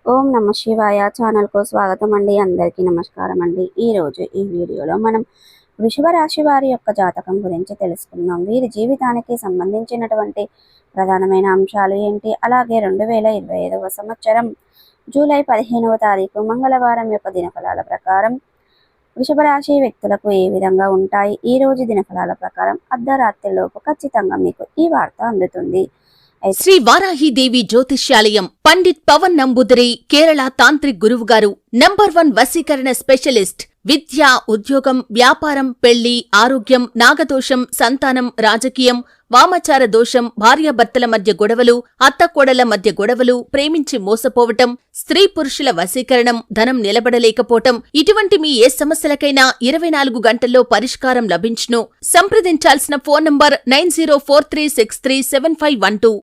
ఓం నమ శివాయ ఛానల్కు స్వాగతం అండి. అందరికీ నమస్కారం అండి. ఈరోజు ఈ వీడియోలో మనం వృషభ రాశి వారి యొక్క జాతకం గురించి తెలుసుకుందాం. వీరి జీవితానికి సంబంధించినటువంటి ప్రధానమైన అంశాలు ఏంటి, అలాగే 2025వ సంవత్సరం జూలై 15వ తారీఖు మంగళవారం యొక్క దినఫలాల ప్రకారం వృషభ రాశి వ్యక్తులకు ఏ విధంగా ఉంటాయి. ఈ రోజు దినఫలాల ప్రకారం అర్ధరాత్రిలోపు ఖచ్చితంగా మీకు ఈ వార్త అందుతుంది. శ్రీ వారాహిదేవి జ్యోతిష్యాలయం పండిత్ పవన్ నంబూదరి కేరళ తాంత్రిక్ గురువు గారు నంబర్ 1 వశీకరణ స్పెషలిస్ట్. విద్య, ఉద్యోగం, వ్యాపారం, పెళ్లి, ఆరోగ్యం, నాగదోషం, సంతానం, రాజకీయం, వామాచార దోషం, భార్యాభర్తల మధ్య గొడవలు, అత్తకోడళ్ల మధ్య గొడవలు, ప్రేమించి మోసపోవటం, స్త్రీ పురుషుల వశీకరణం, ధనం నిలబడలేకపోవటం, ఇటువంటి మీ ఏ సమస్యలకైనా 24 గంటల్లో పరిష్కారం లభించును. సంప్రదించాల్సిన ఫోన్ నంబర్ 9043637512.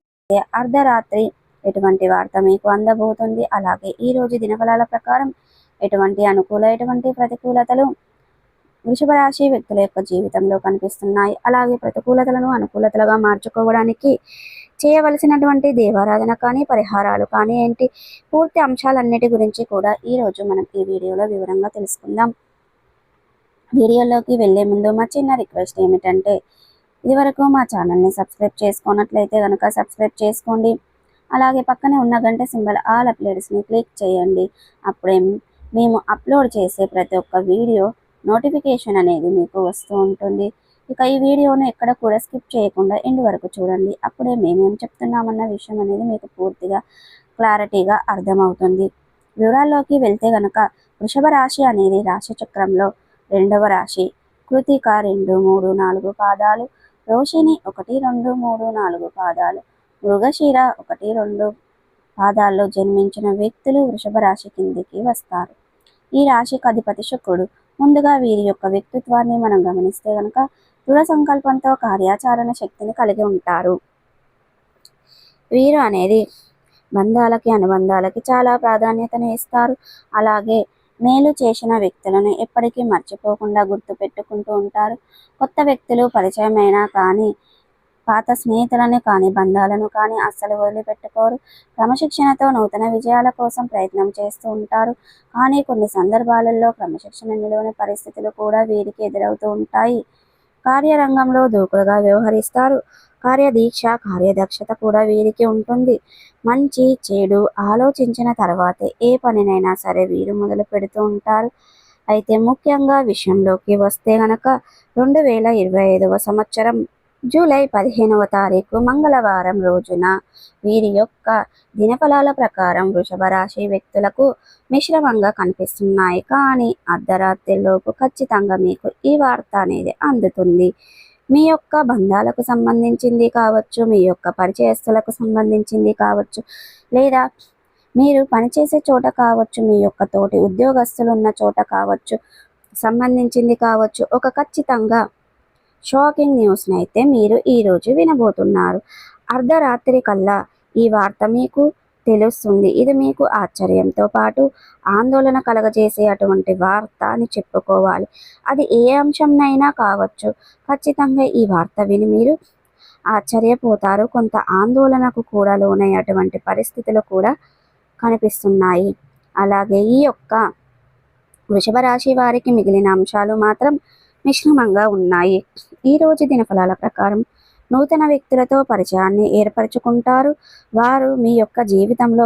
అర్ధరాత్రి ఎటువంటి వార్త మీకు అందబోతుంది, అలాగే ఈ రోజు దినఫలాల ప్రకారం ఎటువంటి అనుకూల ఎటువంటి ప్రతికూలతలు వృషభ రాశి వ్యక్తుల యొక్క జీవితంలో కనిపిస్తున్నాయి. అలాగే ప్రతికూలతలను అనుకూలతలుగా మార్చుకోవడానికి చేయవలసినటువంటి దేవారాధన కానీ పరిహారాలు కానీ ఏంటి, పూర్తి అంశాలన్నిటి గురించి కూడా ఈరోజు మనం ఈ వీడియోలో వివరంగా తెలుసుకుందాం. వీడియోలోకి వెళ్లే ముందు మా చిన్న రిక్వెస్ట్ ఏమిటంటే, ఇదివరకు మా ఛానల్ని సబ్స్క్రైబ్ చేసుకున్నట్లయితే కనుక సబ్స్క్రైబ్ చేసుకోండి. అలాగే పక్కనే ఉన్న గంట సింబల్ ఆల్ అప్డేట్స్ని క్లిక్ చేయండి. అప్పుడే మేము అప్లోడ్ చేసే ప్రతి ఒక్క వీడియో నోటిఫికేషన్ అనేది మీకు వస్తూ ఉంటుంది. ఇక ఈ వీడియోను ఎక్కడ కూడా స్కిప్ చేయకుండా ఎండ్ వరకు చూడండి. అప్పుడే మేమేం చెప్తున్నామన్న విషయం అనేది మీకు పూర్తిగా క్లారిటీగా అర్థమవుతుంది. వివరాల్లోకి వెళ్తే కనుక వృషభ రాశి అనేది రాశి చక్రంలో 2వ రాశి. కృతిక 2, 3, 4 పాదాలు, రోషిణి 1, 2, 3, 4 పాదాలు, మృగశిర 1, 2 పాదాల్లో జన్మించిన వ్యక్తులు వృషభ రాశి కిందికి వస్తారు. ఈ రాశికి అధిపతి శుక్రుడు. ముందుగా వీరి యొక్క వ్యక్తిత్వాన్ని మనం గమనిస్తే కనుక దృఢ సంకల్పంతో కార్యాచరణ శక్తిని కలిగి ఉంటారు. వీరు అనేది బంధాలకి అనుబంధాలకి చాలా ప్రాధాన్యతను ఇస్తారు. అలాగే మేలు చేసిన వ్యక్తులను ఎప్పటికీ మర్చిపోకుండా గుర్తు పెట్టుకుంటూ ఉంటారు. కొత్త వ్యక్తులు పరిచయమైనా కానీ పాత స్నేహితులను కానీ బంధాలను కానీ అస్సలు వదిలిపెట్టుకోరు. క్రమశిక్షణతో నూతన విజయాల కోసం ప్రయత్నం చేస్తూ ఉంటారు. కానీ కొన్ని సందర్భాలలో క్రమశిక్షణ నిలవని పరిస్థితులు కూడా వీరికి ఎదురవుతూ ఉంటాయి. కార్యరంగంలో దూకుడుగా వ్యవహరిస్తారు. కార్యదీక్ష కార్యదక్షత కూడా వీరికి ఉంటుంది. మంచి చెడు ఆలోచించిన తర్వాతే ఏ పనినైనా సరే వీరు మొదలు పెడుతూ ఉంటారు. అయితే ముఖ్యంగా విషయంలోకి వస్తే గనక 2025వ సంవత్సరం జూలై 15వ తారీఖు మంగళవారం రోజున వీరి యొక్క దినఫలాల ప్రకారం వృషభ రాశి వ్యక్తులకు మిశ్రమంగా కనిపిస్తున్నాయి. కానీ అర్ధరాత్రిలోపు ఖచ్చితంగా మీకు ఈ వార్త అనేది అందుతుంది. మీ యొక్క బంధాలకు సంబంధించింది కావచ్చు, మీ యొక్క పరిచయస్తులకు సంబంధించింది కావచ్చు, లేదా మీరు పనిచేసే చోట కావచ్చు, మీ యొక్క తోటి ఉద్యోగస్తులు ఉన్న చోట కావచ్చు, సంబంధించింది కావచ్చు. ఒక ఖచ్చితంగా షాకింగ్ న్యూస్ని అయితే మీరు ఈరోజు వినబోతున్నారు. అర్ధరాత్రి కల్లా ఈ వార్త మీకు తెలుస్తుంది. ఇది మీకు ఆశ్చర్యంతో పాటు ఆందోళన కలగజేసే అటువంటి వార్త అని చెప్పుకోవాలి. అది ఏ అంశంనైనా కావచ్చు. ఖచ్చితంగా ఈ వార్త విని మీరు ఆశ్చర్యపోతారు. కొంత ఆందోళనకు కూడా లోనయ్యేటువంటి పరిస్థితులు కూడా కనిపిస్తున్నాయి. అలాగే ఈ యొక్క వృషభ రాశి వారికి మిగిలిన అంశాలు మాత్రం మిశ్రమంగా ఉన్నాయి. ఈరోజు దినఫలాల ప్రకారం నూతన వ్యక్తులతో పరిచయాన్ని ఏర్పరచుకుంటారు. వారు మీ యొక్క జీవితంలో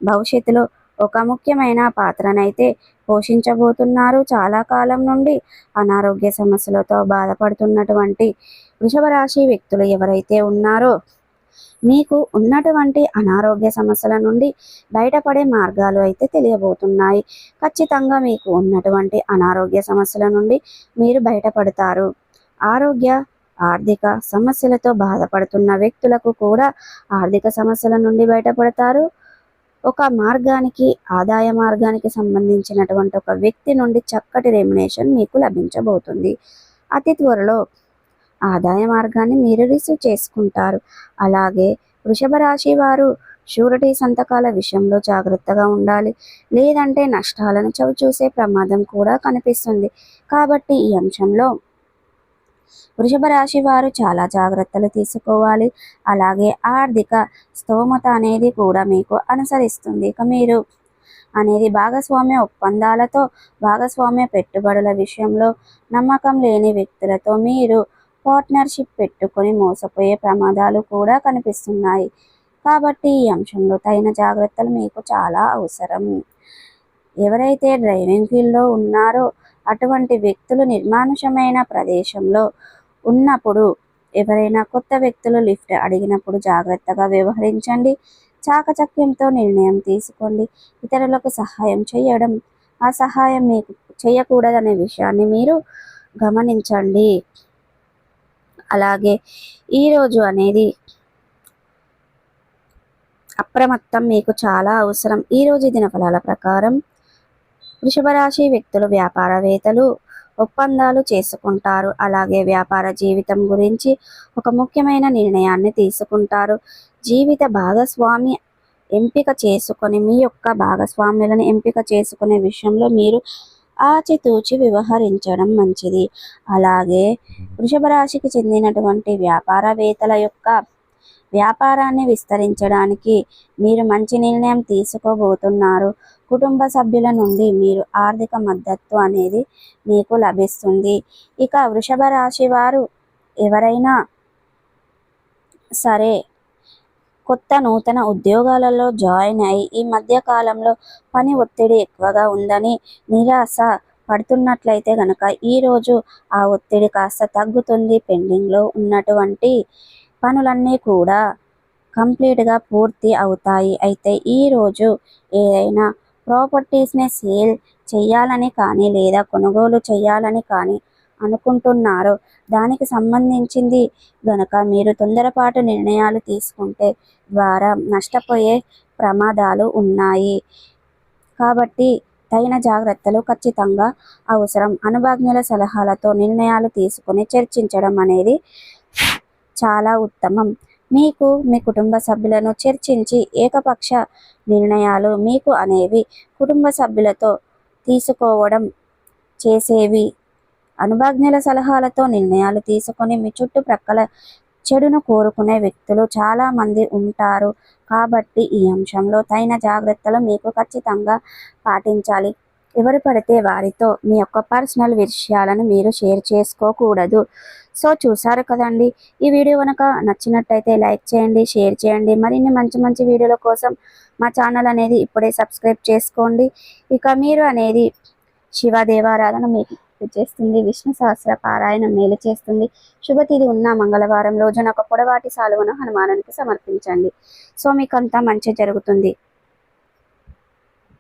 భవిష్యత్తులో ఒక ముఖ్యమైన పాత్రనైతే పోషించబోతున్నారు. చాలా కాలం నుండి అనారోగ్య సమస్యలతో బాధపడుతున్నటువంటి వృషభ రాశి వ్యక్తులు ఎవరైతే ఉన్నారో మీకు ఉన్నటువంటి అనారోగ్య సమస్యల నుండి బయటపడే మార్గాలు అయితే తెలియబోతున్నాయి. ఖచ్చితంగా మీకు ఉన్నటువంటి అనారోగ్య సమస్యల నుండి మీరు బయటపడతారు. ఆరోగ్య ఆర్థిక సమస్యలతో బాధపడుతున్న వ్యక్తులకు కూడా ఆర్థిక సమస్యల నుండి బయటపడతారు. ఒక మార్గానికి ఆదాయ మార్గానికి సంబంధించినటువంటి ఒక వ్యక్తి నుండి చక్కటి రెమ్యునేషన్ మీకు లభించబోతుంది. అతి త్వరలో ఆదాయ మార్గాన్ని మీరు రిసీవ్ చేసుకుంటారు. అలాగే వృషభ రాశి వారు షూరిటీ సంతకాల విషయంలో జాగ్రత్తగా ఉండాలి, లేదంటే నష్టాలను చవిచూసే ప్రమాదం కూడా కనిపిస్తుంది. కాబట్టి ఈ అంశంలో వృషభ రాశి వారు చాలా జాగ్రత్తలు తీసుకోవాలి. అలాగే ఆర్థిక స్తోమత అనేది కూడా మీకు అనుసరిస్తుంది. ఇక మీరు అనేది భాగస్వామ్య ఒప్పందాలతో, భాగస్వామ్య పెట్టుబడుల విషయంలో నమ్మకం లేని వ్యక్తులతో మీరు పార్ట్నర్షిప్ పెట్టుకొని మోసపోయే ప్రమాదాలు కూడా కనిపిస్తున్నాయి. కాబట్టి ఈ అంశంలో తగిన జాగ్రత్తలు మీకు చాలా అవసరం. ఎవరైతే డ్రైవింగ్ ఫీల్డ్లో ఉన్నారో అటువంటి వ్యక్తులు నిర్మానుషమైన ప్రదేశంలో ఉన్నప్పుడు ఎవరైనా కొత్త వ్యక్తులు లిఫ్ట్ అడిగినప్పుడు జాగ్రత్తగా వ్యవహరించండి. చాకచక్యంతో నిర్ణయం తీసుకోండి. ఇతరులకు సహాయం చేయడం, ఆ సహాయం మీకు చేయకూడదనే విషయాన్ని మీరు గమనించండి. అలాగే ఈరోజు అనేది అప్రమత్తం మీకు చాలా అవసరం. ఈరోజు దినఫలాల ప్రకారం వృషభ రాశి వ్యక్తులు వ్యాపారవేత్తలు ఒప్పందాలు చేసుకుంటారు. అలాగే వ్యాపార జీవితం గురించి ఒక ముఖ్యమైన నిర్ణయాన్ని తీసుకుంటారు. జీవిత భాగస్వామి ఎంపిక చేసుకొని మీ యొక్క భాగస్వాములను ఎంపిక చేసుకునే విషయంలో మీరు ఆచితూచి వ్యవహరించడం మంచిది. అలాగే వృషభ రాశికి చెందినటువంటి వ్యాపారవేత్తల యొక్క వ్యాపారాన్ని విస్తరించడానికి మీరు మంచి నిర్ణయం తీసుకోబోతున్నారు. కుటుంబ సభ్యుల నుండి మీరు ఆర్థిక మద్దతు అనేది మీకు లభిస్తుంది. ఇక వృషభ రాశి వారు ఎవరైనా సరే కొత్త నూతన ఉద్యోగాలలో జాయిన్ అయి ఈ మధ్య కాలంలో పని ఒత్తిడి ఎక్కువగా ఉందని నిరాశ పడుతున్నట్లయితే కనుక ఈరోజు ఆ ఒత్తిడి కాస్త తగ్గుతుంది. పెండింగ్లో ఉన్నటువంటి పనులన్నీ కూడా కంప్లీట్గా పూర్తి అవుతాయి. అయితే ఈరోజు ఏదైనా ప్రాపర్టీస్ని సేల్ చేయాలని కానీ లేదా కొనుగోలు చేయాలని కానీ అనుకుంటున్నారో దానికి సంబంధించింది గనక మీరు తొందరపాటు నిర్ణయాలు తీసుకుంటే ద్వారా నష్టపోయే ప్రమాదాలు ఉన్నాయి. కాబట్టి తగిన జాగ్రత్తలు ఖచ్చితంగా అవసరం. అనుభవజ్ఞుల సలహాలతో నిర్ణయాలు తీసుకుని చర్చించడం అనేది చాలా ఉత్తమం. మీకు మీ కుటుంబ సభ్యులను చర్చించి ఏకపక్ష నిర్ణయాలు మీకు అనేవి కుటుంబ సభ్యులతో తీసుకోవడం చేసేవి. అనుభవజ్ఞుల సలహాలతో నిర్ణయాలు తీసుకొని మీ చుట్టుప్రక్కల చెడును కోరుకునే వ్యక్తులు చాలామంది ఉంటారు. కాబట్టి ఈ అంశంలో తగిన జాగ్రత్తలు మీకు ఖచ్చితంగా పాటించాలి. ఎవరు పడితే వారితో మీ యొక్క పర్సనల్ విషయాలను మీరు షేర్ చేసుకోకూడదు. సో చూసారు కదండి, ఈ వీడియో కనుక నచ్చినట్టయితే లైక్ చేయండి, షేర్ చేయండి. మరిన్ని మంచి మంచి వీడియోల కోసం మా ఛానల్ అనేది ఇప్పుడే సబ్స్క్రైబ్ చేసుకోండి. ఇక మీరు అనేది శివ దేవారాధన మీకు చేస్తుంది, విష్ణు సహస్ర పారాయణం మేలు చేస్తుంది. శుభతిథి ఉన్న మంగళవారం రోజున ఒక పొడవాటి సాలువను హనుమానునికి సమర్పించండి. సో మీకు అంతా మంచి జరుగుతుంది.